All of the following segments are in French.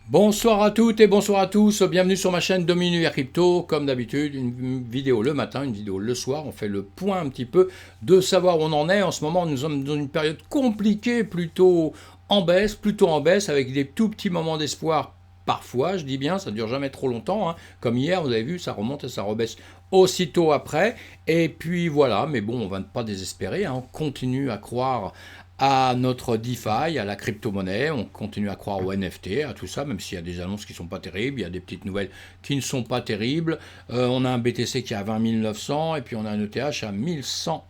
Bonsoir à toutes et bonsoir à tous, bienvenue sur ma chaîne Dominique Crypto. Comme d'habitude, une vidéo le matin, une vidéo le soir. On fait le point un petit peu de savoir où on en est. En ce moment, nous sommes dans une période compliquée, plutôt en baisse, avec des tout petits moments d'espoir. Parfois, je dis bien, ça ne dure jamais trop longtemps, hein. Comme hier, vous avez vu, ça remonte et ça rebaisse aussitôt après. Et puis voilà, mais bon, on ne va pas désespérer, hein. On continue à croire à notre DeFi, à la crypto-monnaie, on continue à croire aux NFT, à tout ça, même s'il y a des annonces qui ne sont pas terribles, il y a des petites nouvelles qui ne sont pas terribles. On a un BTC qui est à 20 900 et puis on a un ETH à 1100.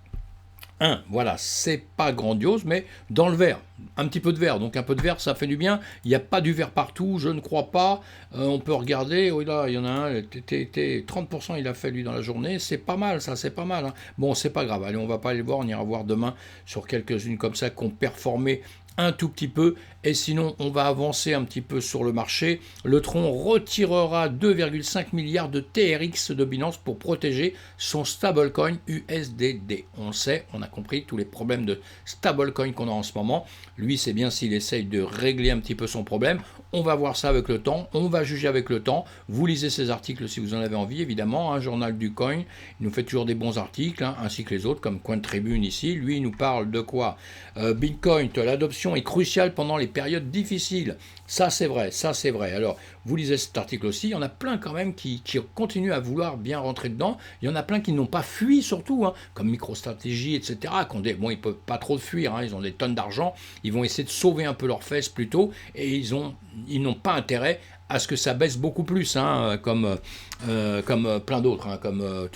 Voilà, c'est pas grandiose, mais dans le vert, un petit peu de vert, donc un peu de vert, ça fait du bien. Il n'y a pas du vert partout, je ne crois pas. On peut regarder, oui là, il y en a un, 30% il a fait lui dans la journée, c'est pas mal, ça, c'est pas mal, hein. Bon, c'est pas grave, allez, on va pas aller voir, on ira voir demain sur quelques-unes comme ça qui ont performé un tout petit peu, et sinon on va avancer un petit peu sur le marché. Le Tron retirera 2,5 milliards de TRX de Binance pour protéger son stablecoin USDD. On le sait, on a compris tous les problèmes de stablecoin qu'on a en ce moment. Lui, c'est bien s'il essaye de régler un petit peu son problème. On va voir ça avec le temps, on va juger avec le temps. Vous lisez ses articles si vous en avez envie, évidemment. Un journal du coin, il nous fait toujours des bons articles, hein, ainsi que les autres, comme Coin Tribune ici. Lui, il nous parle de quoi? Bitcoin, l'adoption est cruciale pendant les périodes difficiles. Ça, c'est vrai, ça, c'est vrai. Alors, vous lisez cet article aussi, il y en a plein quand même qui continuent à vouloir bien rentrer dedans. Il y en a plein qui n'ont pas fui surtout, hein, comme MicroStrategy, etc. Bon, ils ne peuvent pas trop fuir, hein, ils ont des tonnes d'argent, ils vont essayer de sauver un peu leurs fesses plutôt, et ils n'ont pas intérêt à ce que ça baisse beaucoup plus, hein, comme plein d'autres, hein,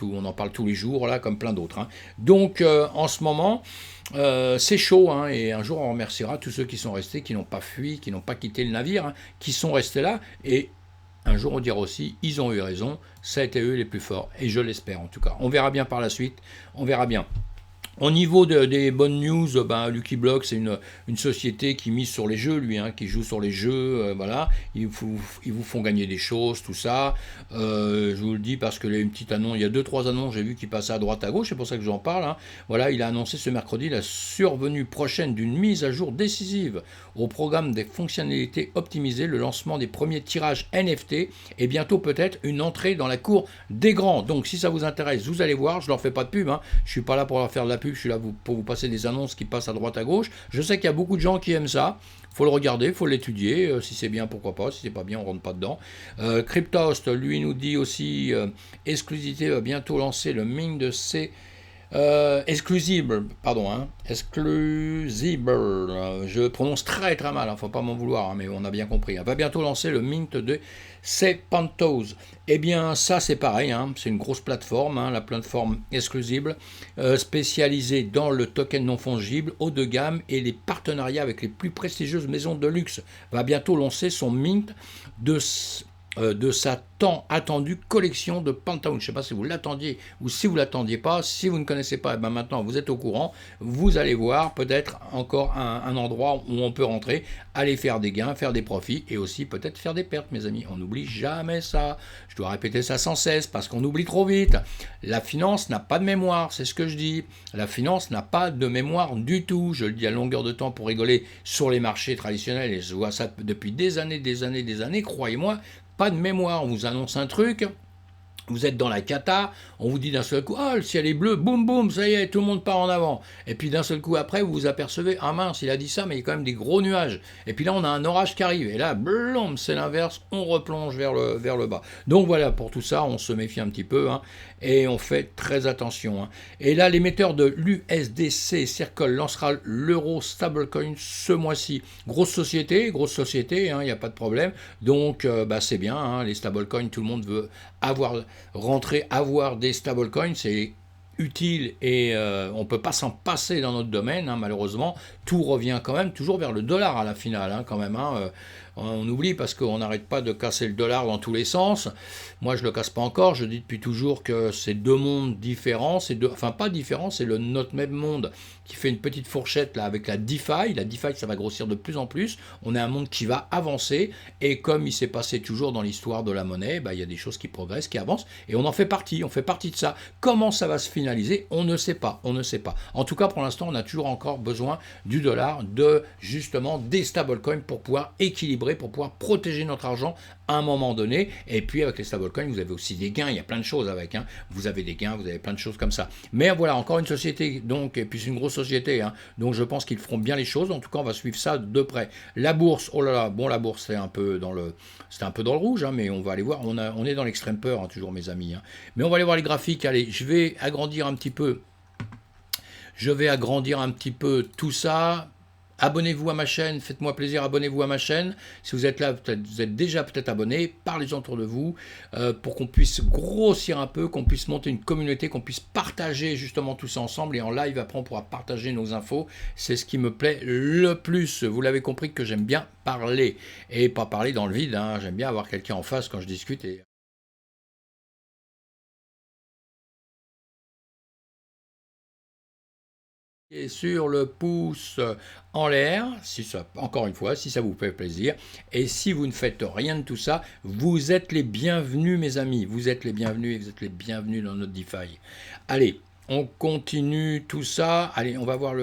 on en parle tous les jours, là, comme plein d'autres, hein. Donc, en ce moment, c'est chaud, hein, et un jour on remerciera tous ceux qui sont restés, qui n'ont pas fui, qui n'ont pas quitté le navire, hein, qui sont restés là, et un jour on dira aussi, ils ont eu raison, ça a été eux les plus forts, et je l'espère en tout cas. On verra bien par la suite, on verra bien. Au niveau des bonnes news, ben, Lucky Block, c'est une société qui mise sur les jeux, lui, hein, qui joue sur les jeux, voilà. Ils vous font gagner des choses, tout ça. Je vous le dis parce que il y a une petite annonce, il y a deux, trois annonces, j'ai vu qui passaient à droite, à gauche, c'est pour ça que j'en parle, hein. Voilà, il a annoncé ce mercredi la survenue prochaine d'une mise à jour décisive au programme des fonctionnalités optimisées, le lancement des premiers tirages NFT et bientôt peut-être une entrée dans la cour des grands. Donc si ça vous intéresse, vous allez voir, je leur fais pas de pub, hein. Je suis pas là pour leur faire de la pub, je suis là pour vous passer des annonces qui passent à droite à gauche. Je sais qu'il y a beaucoup de gens qui aiment ça. Faut le regarder, faut l'étudier. Si c'est bien, pourquoi pas. Si c'est pas bien, on rentre pas dedans. Cryptost, lui, nous dit aussi exclusivité va bientôt lancer le mine de C. Exclusible, pardon, hein, exclusible, je prononce très très mal, hein, faut pas m'en vouloir, hein, mais on a bien compris. On va bientôt lancer le mint de Sepantos. Eh bien, ça c'est pareil, hein, c'est une grosse plateforme, hein, la plateforme exclusible, spécialisée dans le token non fongible, haut de gamme et les partenariats avec les plus prestigieuses maisons de luxe. Va bientôt lancer son mint de sa tant attendue collection de Pantone. Je ne sais pas si vous l'attendiez ou si vous ne l'attendiez pas. Si vous ne connaissez pas, eh ben maintenant vous êtes au courant. Vous allez voir peut-être encore un endroit où on peut rentrer, aller faire des gains, faire des profits et aussi peut-être faire des pertes, mes amis. On n'oublie jamais ça. Je dois répéter ça sans cesse parce qu'on oublie trop vite. La finance n'a pas de mémoire, c'est ce que je dis. La finance n'a pas de mémoire du tout. Je le dis à longueur de temps pour rigoler sur les marchés traditionnels et je vois ça depuis des années, des années, des années. Croyez-moi, pas de mémoire, on vous annonce un truc, vous êtes dans la cata, on vous dit d'un seul coup, ah, le ciel est bleu, boum boum, ça y est, tout le monde part en avant. Et puis d'un seul coup après, vous vous apercevez, ah mince, il a dit ça, mais il y a quand même des gros nuages. Et puis là, on a un orage qui arrive. Et là, blum, c'est l'inverse, on replonge vers le bas. Donc voilà, pour tout ça, on se méfie un petit peu, hein, et on fait très attention, hein. Et là, l'émetteur de l'USDC Circle lancera l'euro stablecoin ce mois-ci. Grosse société, hein, il n'y a pas de problème. Donc, bah, c'est bien, hein, les stablecoins, tout le monde veut avoir des stablecoins, c'est utile et on ne peut pas s'en passer dans notre domaine, hein, malheureusement. Tout revient quand même toujours vers le dollar à la finale, hein, quand même, hein. On oublie parce qu'on n'arrête pas de casser le dollar dans tous les sens. Moi, je ne le casse pas encore. Je dis depuis toujours que c'est deux mondes différents. Enfin, pas différents, c'est notre même monde qui fait une petite fourchette là avec la DeFi. La DeFi, ça va grossir de plus en plus. On a un monde qui va avancer. Et comme il s'est passé toujours dans l'histoire de la monnaie, bah, il y a des choses qui progressent, qui avancent. Et on en fait partie. On fait partie de ça. Comment ça va se finaliser? On ne sait pas. On ne sait pas. En tout cas, pour l'instant, on a toujours encore besoin du du dollar, de justement des stablecoins pour pouvoir équilibrer, pour pouvoir protéger notre argent à un moment donné. Et puis avec les stablecoins, vous avez aussi des gains, il y a plein de choses avec, hein. Vous avez des gains, vous avez plein de choses comme ça. Mais voilà, encore une société, donc, et puis c'est une grosse société, hein, donc je pense qu'ils feront bien les choses. En tout cas, on va suivre ça de près. La bourse, oh là là, bon, la bourse, c'est un peu dans le rouge, hein, mais on va aller voir. On est dans l'extrême peur, hein, toujours mes amis, hein. Mais on va aller voir les graphiques. Allez, je vais agrandir un petit peu. Je vais agrandir un petit peu tout ça. Abonnez-vous à ma chaîne, faites-moi plaisir, abonnez-vous à ma chaîne. Si vous êtes là, vous êtes déjà peut-être abonné, parlez-en autour de vous pour qu'on puisse grossir un peu, qu'on puisse monter une communauté, qu'on puisse partager justement tout ça ensemble. Et en live, après, on pourra partager nos infos. C'est ce qui me plaît le plus. Vous l'avez compris que j'aime bien parler et pas parler dans le vide, hein. J'aime bien avoir quelqu'un en face quand je discute. Et sur le pouce en l'air, si ça, encore une fois, si ça vous fait plaisir. Et si vous ne faites rien de tout ça, vous êtes les bienvenus, mes amis. Vous êtes les bienvenus et vous êtes les bienvenus dans notre DeFi. Allez, on continue tout ça. Allez, on va voir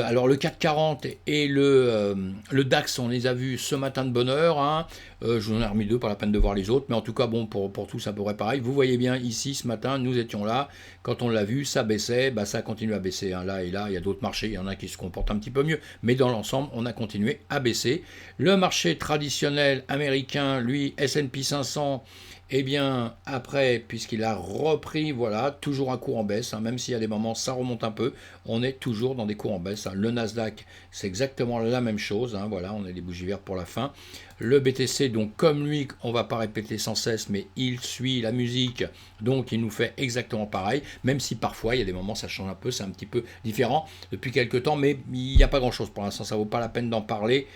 alors le CAC 40 et le DAX, on les a vus ce matin de bonne heure, hein. Je vous en ai remis deux, pas la peine de voir les autres, mais en tout cas, bon, pour tout, ça pourrait pareil. Vous voyez bien, ici, ce matin, nous étions là. Quand on l'a vu, ça baissait, bah, ça continue à baisser, hein. Là et là, il y a d'autres marchés, il y en a qui se comportent un petit peu mieux, mais dans l'ensemble, on a continué à baisser. Le marché traditionnel américain, lui, S&P 500, eh bien, après, puisqu'il a repris, voilà, toujours un cours en baisse, hein, même s'il y a des moments, ça remonte un peu, on est toujours dans des cours en baisse, hein. Le Nasdaq, c'est exactement la même chose, hein, voilà, on a des bougies vertes pour la fin. Le BTC, donc comme lui, on ne va pas répéter sans cesse, mais il suit la musique, donc il nous fait exactement pareil, même si parfois, il y a des moments, ça change un peu, c'est un petit peu différent depuis quelques temps, mais il n'y a pas grand-chose pour l'instant, ça ne vaut pas la peine d'en parler.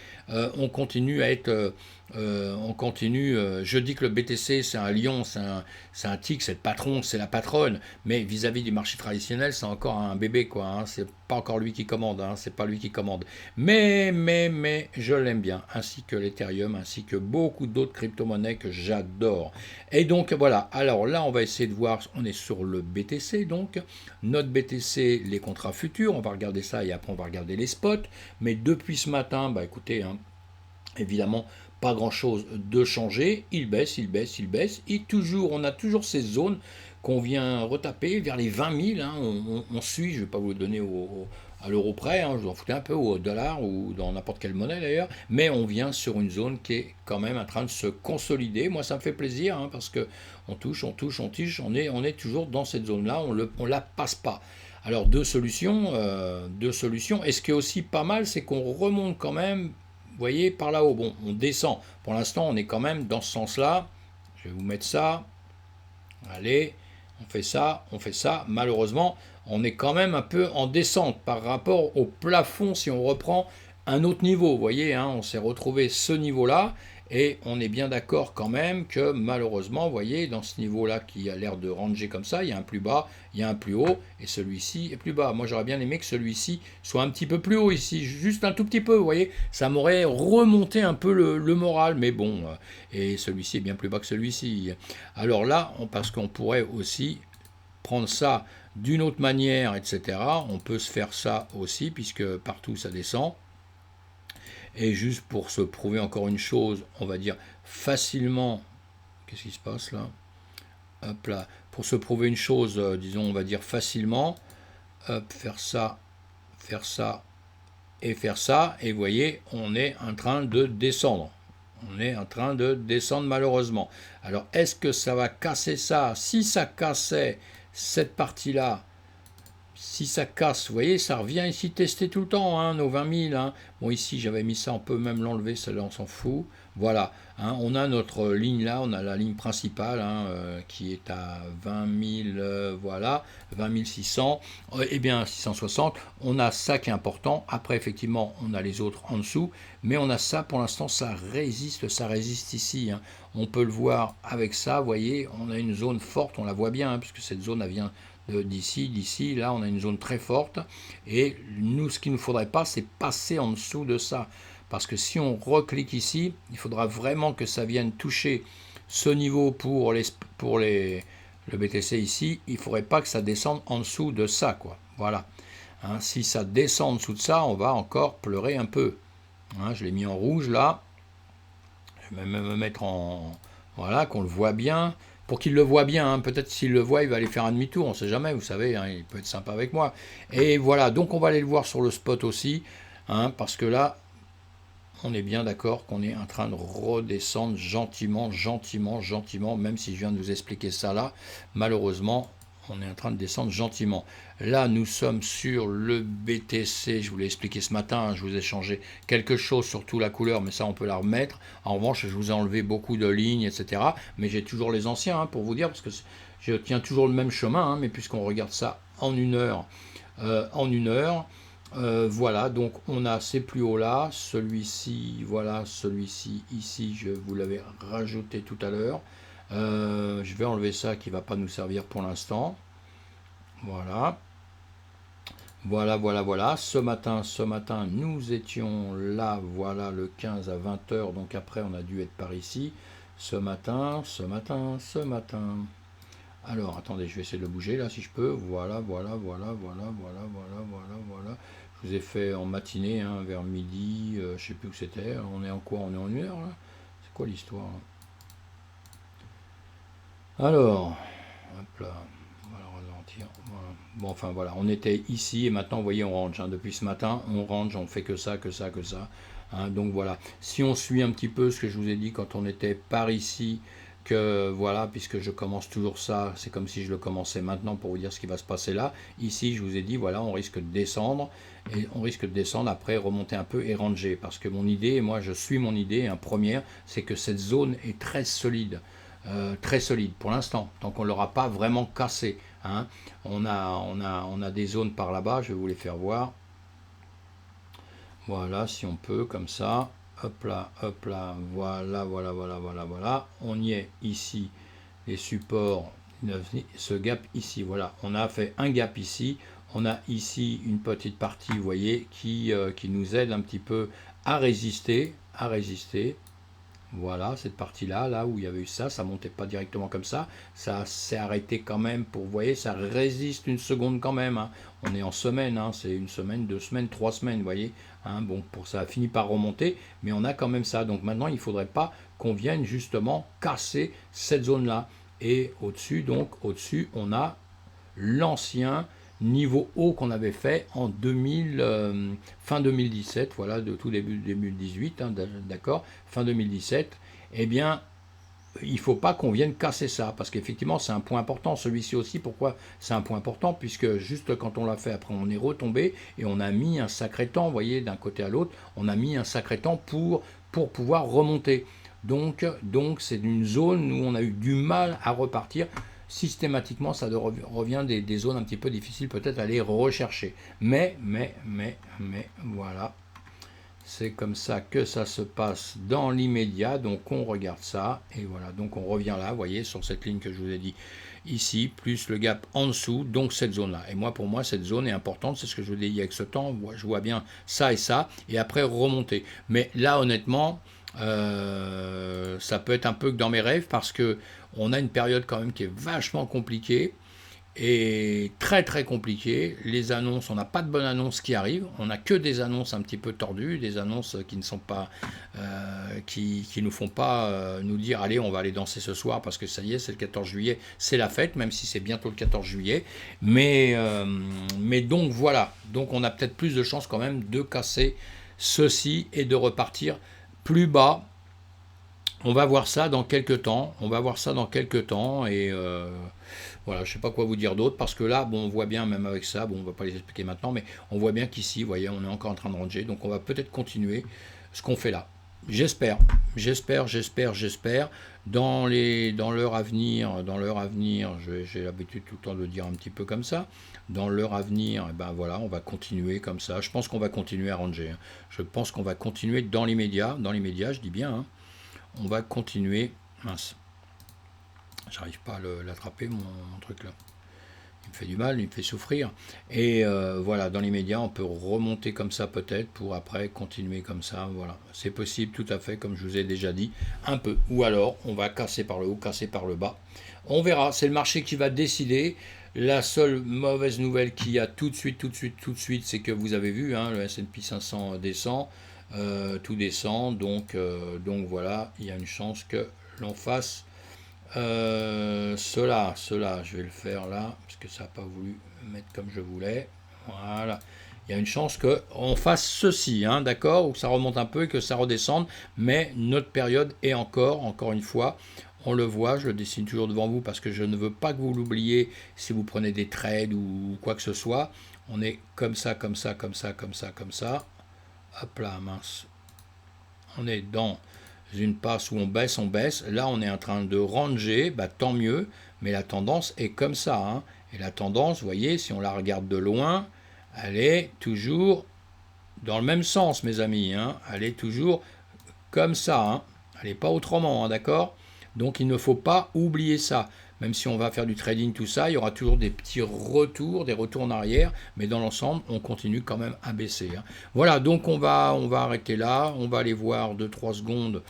On continue à être... je dis que le BTC c'est un lion, c'est un tigre, c'est le patron, c'est la patronne, mais vis-à-vis du marché traditionnel, c'est encore un bébé, quoi, hein. C'est pas encore lui qui commande, hein, c'est pas lui qui commande. Mais, je l'aime bien, ainsi que l'Ethereum, ainsi que beaucoup d'autres crypto-monnaies que j'adore. Et donc voilà, alors là, on va essayer de voir, on est sur le BTC, donc, notre BTC, les contrats futurs, on va regarder ça et après on va regarder les spots, mais depuis ce matin, bah écoutez, hein, évidemment, pas grand chose de changé, il baisse, il baisse, il baisse, et toujours, on a toujours ces zones qu'on vient retaper vers les 20 000, hein, on suit, je ne vais pas vous le donner à l'euro près, hein, je vous en foutez un peu au dollar ou dans n'importe quelle monnaie d'ailleurs, mais on vient sur une zone qui est quand même en train de se consolider. Moi ça me fait plaisir, hein, parce que on touche, on est toujours dans cette zone-là, on la passe pas. Alors deux solutions, et ce qui est aussi pas mal, c'est qu'on remonte quand même. Vous voyez, par là-haut, bon, on descend. Pour l'instant, on est quand même dans ce sens-là. Je vais vous mettre ça. Allez, on fait ça. Malheureusement, on est quand même un peu en descente par rapport au plafond si on reprend un autre niveau. Vous voyez, hein, on s'est retrouvé ce niveau-là. Et on est bien d'accord quand même que malheureusement, vous voyez, dans ce niveau-là qui a l'air de ranger comme ça, il y a un plus bas, il y a un plus haut, et celui-ci est plus bas. Moi, j'aurais bien aimé que celui-ci soit un petit peu plus haut ici, juste un tout petit peu, vous voyez. Ça m'aurait remonté un peu le moral, mais bon, et celui-ci est bien plus bas que celui-ci. Alors là, parce qu'on pourrait aussi prendre ça d'une autre manière, etc. On peut se faire ça aussi, puisque partout ça descend. Et juste pour se prouver encore une chose, on va dire facilement, qu'est-ce qui se passe là? Hop là, pour se prouver une chose, disons, on va dire facilement, hop, faire ça et faire ça, et vous voyez, on est en train de descendre. On est en train de descendre malheureusement. Alors, est-ce que ça va casser ça? Si ça cassait cette partie-là, si ça casse, vous voyez, ça revient ici tester tout le temps, hein, nos 20 000. Hein. Bon, ici, j'avais mis ça, on peut même l'enlever, celle-là, on s'en fout. Voilà, hein, on a notre ligne là, on a la ligne principale, hein, qui est à 20 000, voilà, 20 600, eh bien 660. On a ça qui est important. Après, effectivement, on a les autres en dessous, mais on a ça, pour l'instant, ça résiste ici. Hein. On peut le voir avec ça, vous voyez, on a une zone forte, on la voit bien, hein, puisque cette zone, elle vient d'ici, là on a une zone très forte, et nous ce qu'il ne faudrait pas, c'est passer en dessous de ça, parce que si on reclique ici, il faudra vraiment que ça vienne toucher ce niveau pour le BTC ici, il ne faudrait pas que ça descende en dessous de ça, quoi. Voilà. Hein, si ça descend en dessous de ça, on va encore pleurer un peu. Hein, je l'ai mis en rouge là. Je vais même me mettre en... Voilà, qu'on le voit bien. Pour qu'il le voit bien, hein. Peut-être s'il le voit, il va aller faire un demi-tour, on ne sait jamais, vous savez, hein, il peut être sympa avec moi. Et voilà, donc on va aller le voir sur le spot aussi, hein, parce que là, on est bien d'accord qu'on est en train de redescendre gentiment, gentiment, gentiment, même si je viens de vous expliquer ça là, malheureusement, on est en train de descendre gentiment. Là, nous sommes sur le BTC, je vous l'ai expliqué ce matin, hein, je vous ai changé quelque chose, surtout la couleur, mais ça on peut la remettre. En revanche, je vous ai enlevé beaucoup de lignes, etc. Mais j'ai toujours les anciens, hein, pour vous dire, parce que je tiens toujours le même chemin, hein, mais puisqu'on regarde ça en une heure, voilà, donc on a ces plus hauts là, celui-ci, voilà, celui-ci, ici, je vous l'avais rajouté tout à l'heure. Je vais enlever ça qui ne va pas nous servir pour l'instant. Voilà. Voilà, voilà, voilà. Ce matin, nous étions là, voilà, le 15 à 20 heures. Donc après, on a dû être par ici. Ce matin. Alors, attendez, je vais essayer de le bouger là si je peux. Voilà, voilà, voilà, voilà, voilà, voilà, voilà, voilà. Je vous ai fait en matinée, hein, vers midi, je ne sais plus où c'était. On est en quoi? On est en une heure là? C'est quoi l'histoire là? Alors, hop là, on va le ralentir. Voilà. Bon, enfin voilà, on était ici et maintenant, vous voyez, on range. Hein. Depuis ce matin, on range, on fait que ça, que ça, que ça. Hein. Donc voilà, si on suit un petit peu ce que je vous ai dit quand on était par ici, que voilà, puisque je commence toujours ça, c'est comme si je le commençais maintenant pour vous dire ce qui va se passer là. Ici, je vous ai dit, voilà, on risque de descendre, et on risque de descendre, après remonter un peu et ranger, parce que mon idée, et moi je suis mon idée, hein, première, c'est que cette zone est très solide. Très solide pour l'instant, tant qu'on ne l'aura pas vraiment cassé. Hein. On a des zones par là-bas, je vais vous les faire voir. Voilà, si on peut, comme ça. Hop là, voilà, voilà, voilà, voilà, voilà. On y est ici, les supports, ce gap ici, voilà. On a fait un gap ici. On a ici une petite partie, vous voyez, qui nous aide un petit peu à résister, Voilà, cette partie-là, là où il y avait eu ça, ça montait pas directement comme ça s'est arrêté quand même pour, vous voyez, ça résiste une seconde quand même. Hein. On est en semaine, hein, c'est une semaine, 2 semaines, 3 semaines, vous voyez. Hein, bon, pour ça a fini par remonter, mais on a quand même ça. Donc maintenant, il ne faudrait pas qu'on vienne justement casser cette zone-là. Et au-dessus, donc, au-dessus, on a l'ancien niveau haut qu'on avait fait en 2000, fin 2017, voilà, de tout début 2018, hein, d'accord, fin 2017, eh bien, il ne faut pas qu'on vienne casser ça, parce qu'effectivement, c'est un point important. Celui-ci aussi, pourquoi c'est un point important? Puisque juste quand on l'a fait, après, on est retombé et on a mis un sacré temps, vous voyez, d'un côté à l'autre, on a mis un sacré temps pour pouvoir remonter. Donc c'est une zone où on a eu du mal à repartir. Systématiquement, ça revient des zones un petit peu difficiles peut-être à aller rechercher. Mais, voilà. C'est comme ça que ça se passe dans l'immédiat. Donc on regarde ça. Et voilà, donc on revient là, vous voyez, sur cette ligne que je vous ai dit ici, plus le gap en dessous, donc cette zone-là. Et moi, pour moi, cette zone est importante. C'est ce que je vous ai dit avec ce temps. Je vois bien ça et ça. Et après, remonter. Mais là, honnêtement... ça peut être un peu que dans mes rêves parce que on a une période quand même qui est vachement compliquée et très très compliquée. Les annonces, on n'a pas de bonnes annonces qui arrivent, on n'a que des annonces un petit peu tordues, des annonces qui ne sont pas qui nous font pas nous dire allez on va aller danser ce soir parce que ça y est c'est le 14 juillet, c'est la fête, même si c'est bientôt le 14 juillet, mais donc voilà, donc on a peut-être plus de chances quand même de casser ceci et de repartir plus bas. On va voir ça dans quelques temps. Et voilà, je ne sais pas quoi vous dire d'autre parce que là, bon, on voit bien même avec ça, bon, on ne va pas les expliquer maintenant, mais on voit bien qu'ici, vous voyez, on est encore en train de ranger. Donc on va peut-être continuer ce qu'on fait là. J'espère. Dans l'heure à venir, j'ai l'habitude tout le temps de le dire un petit peu comme ça. Dans l'heure à venir, eh ben voilà, on va continuer comme ça. Je pense qu'on va continuer à ranger. Hein. Je pense qu'on va continuer dans l'immédiat, je dis bien. Hein. On va continuer. Mince, j'arrive pas à l'attraper mon truc là. Il me fait du mal, il me fait souffrir. Et voilà, dans les médias, on peut remonter comme ça peut-être pour après continuer comme ça. Voilà, c'est possible tout à fait, comme je vous ai déjà dit, un peu. Ou alors, on va casser par le haut, casser par le bas. On verra, c'est le marché qui va décider. La seule mauvaise nouvelle qu'il y a tout de suite, c'est que vous avez vu, hein, le S&P 500 descend, tout descend, donc voilà, il y a une chance que l'on fasse cela, je vais le faire là, parce que ça n'a pas voulu mettre comme je voulais, voilà. Il y a une chance qu'on fasse ceci, hein, d'accord, ou que ça remonte un peu et que ça redescende, mais notre période est encore une fois, on le voit, je le dessine toujours devant vous parce que je ne veux pas que vous l'oubliez si vous prenez des trades ou quoi que ce soit. On est comme ça, comme ça, comme ça, comme ça, comme ça. Hop là, mince. On est dans une passe où on baisse. Là, on est en train de ranger, bah, tant mieux, mais la tendance est comme ça, hein. Et la tendance, vous voyez, si on la regarde de loin, elle est toujours dans le même sens, mes amis, hein. Elle est toujours comme ça, hein. Elle n'est pas autrement, hein, d'accord? Donc il ne faut pas oublier ça. Même si on va faire du trading, tout ça, il y aura toujours des petits retours, des retours en arrière, mais dans l'ensemble, on continue quand même à baisser, hein. Voilà, donc on va arrêter là, on va aller voir 2-3 secondes.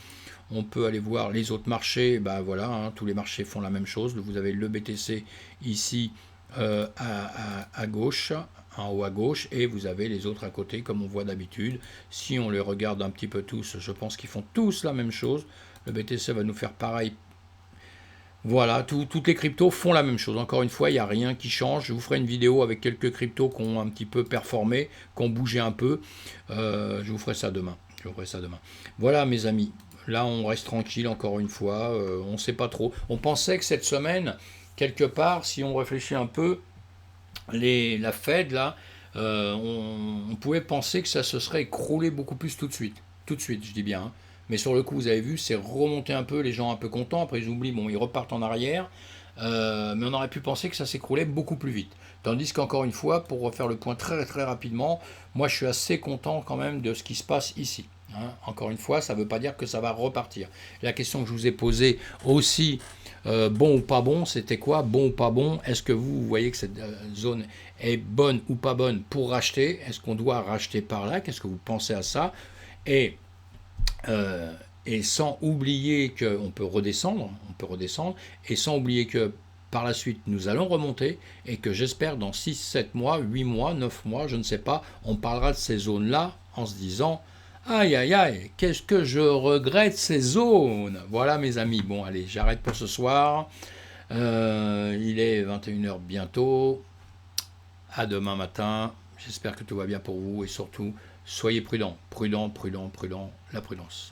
On peut aller voir les autres marchés, bah voilà, hein, tous les marchés font la même chose. Vous avez le BTC ici à gauche, en haut à gauche, et vous avez les autres à côté, comme on voit d'habitude. Si on les regarde un petit peu tous, je pense qu'ils font tous la même chose. Le BTC va nous faire pareil. Voilà, toutes les cryptos font la même chose. Encore une fois, il n'y a rien qui change. Je vous ferai une vidéo avec quelques cryptos qui ont un petit peu performé, qui ont bougé un peu. Je vous ferai ça demain. Voilà, mes amis. Là, on reste tranquille, encore une fois. On ne sait pas trop. On pensait que cette semaine, quelque part, si on réfléchit un peu, la Fed, là, on pouvait penser que ça se serait écroulé beaucoup plus tout de suite. Tout de suite, je dis bien, hein. Mais sur le coup, vous avez vu, c'est remonté un peu, les gens un peu contents. Après, ils oublient, bon, ils repartent en arrière. Mais on aurait pu penser que ça s'écroulait beaucoup plus vite. Tandis qu'encore une fois, pour refaire le point très très rapidement, moi je suis assez content quand même de ce qui se passe ici, hein. Encore une fois, ça ne veut pas dire que ça va repartir. La question que je vous ai posée aussi, bon ou pas bon, c'était quoi? Bon ou pas bon? Est-ce que vous voyez que cette zone est bonne ou pas bonne pour racheter? Est-ce qu'on doit racheter par là? Qu'est-ce que vous pensez à ça? Et sans oublier qu'on peut redescendre, et sans oublier que par la suite nous allons remonter, et que j'espère dans 6, 7 mois, 8 mois, 9 mois, je ne sais pas, on parlera de ces zones-là en se disant aïe aïe aïe, qu'est-ce que je regrette ces zones. Voilà mes amis, bon allez, j'arrête pour ce soir, il est 21h bientôt, à demain matin, j'espère que tout va bien pour vous, et surtout, soyez prudents, la prudence.